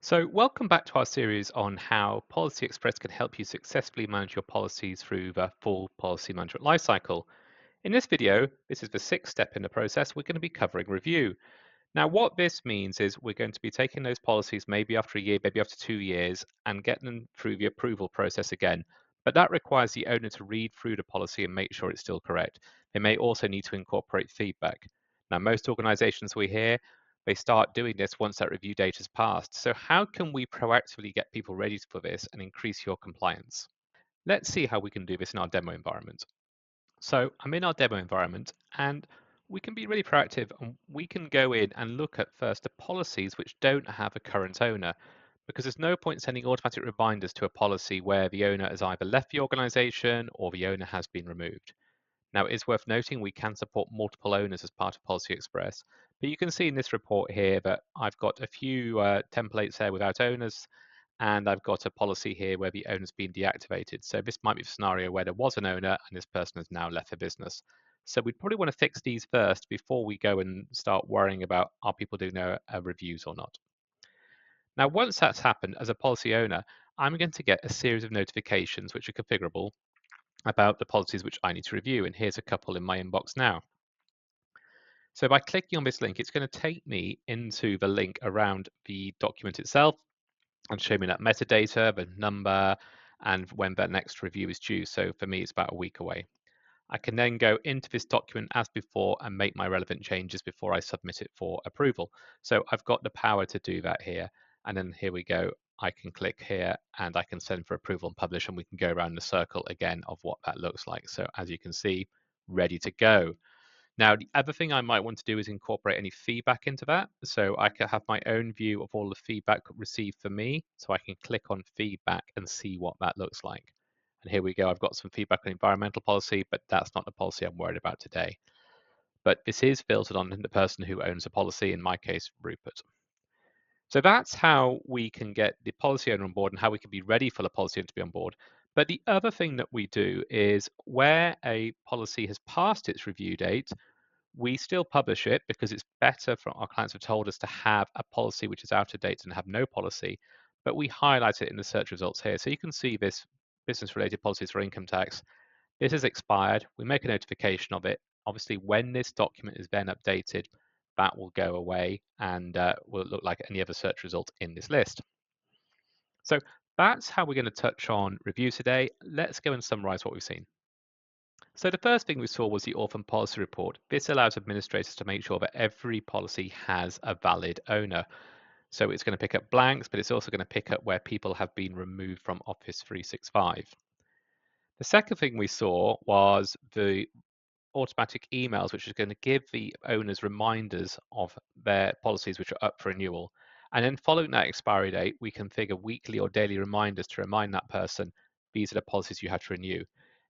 So, welcome back to our series on how Policy Express can help you successfully manage your policies through the full policy management lifecycle. In this video, this is the sixth step in the process. We're going to be covering review. Now, what this means is we're going to be taking those policies maybe after a year, maybe after 2 years, and getting them through the approval process again. But that requires the owner to read through the policy and make sure it's still correct. They may also need to incorporate feedback. Now, most organizations we hear, they start doing this once that review date has passed. So, how can we proactively get people ready for this and increase your compliance? Let's see how we can do this in our demo environment. So I'm in our demo environment and we can be really proactive and we can go in and look at first the policies which don't have a current owner because there's no point sending automatic reminders to a policy where the owner has either left the organization or the owner has been removed. Now, it is worth noting we can support multiple owners as part of Policy Express, but you can see in this report here that I've got a few templates there without owners, and I've got a policy here where the owner's been deactivated. So this might be a scenario where there was an owner and this person has now left the business. So we'd probably want to fix these first before we go and start worrying about are people doing their reviews or not. Now, once that's happened, as a policy owner, I'm going to get a series of notifications which are configurable about the policies which I need to review. And here's a couple in my inbox now. So by clicking on this link, it's going to take me into the link around the document itself and show me that metadata, the number, and when that next review is due. So for me, it's about a week away. I can then go into this document as before and make my relevant changes before I submit it for approval. So I've got the power to do that here. And then here we go. I can click here and I can send for approval and publish, and we can go around the circle again of what that looks like. So as you can see, ready to go. Now, the other thing I might want to do is incorporate any feedback into that. So I can have my own view of all the feedback received for me. So I can click on feedback and see what that looks like. And here we go. I've got some feedback on environmental policy, but that's not the policy I'm worried about today. But this is filtered on the person who owns the policy, in my case, Rupert. So that's how we can get the policy owner on board and how we can be ready for the policy owner to be on board. But the other thing that we do is where a policy has passed its review date, we still publish it because it's better for our clients have told us to have a policy which is out of date and have no policy, but we highlight it in the search results here. So you can see this business related policies for income tax. This is expired. We make a notification of it. Obviously, when this document is then updated, that will go away and will look like any other search result in this list. So that's how we're going to touch on reviews today. Let's go and summarize what we've seen. So the first thing we saw was the Orphan policy report. This allows administrators to make sure that every policy has a valid owner. So it's going to pick up blanks, but it's also going to pick up where people have been removed from Office 365. The second thing we saw was the automatic emails, which is going to give the owners reminders of their policies which are up for renewal. And then following that expiry date, we configure weekly or daily reminders to remind that person, these are the policies you have to renew.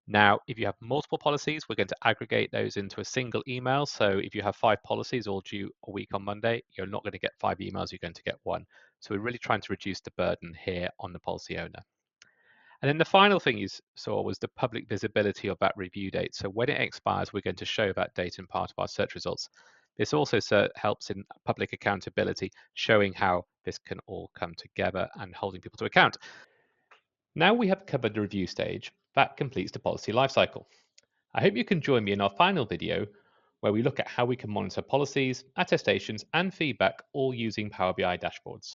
Now, if you have multiple policies, we're going to aggregate those into a single email. So if you have 5 policies all due a week on Monday, you're not going to get 5 emails, you're going to get one. So we're really trying to reduce the burden here on the policy owner. And then the final thing you saw was the public visibility of that review date. So when it expires, we're going to show that date in part of our search results. This also helps in public accountability, showing how this can all come together and holding people to account. Now we have covered the review stage, that completes the policy lifecycle. I hope you can join me in our final video where we look at how we can monitor policies, attestations, and feedback all using Power BI dashboards.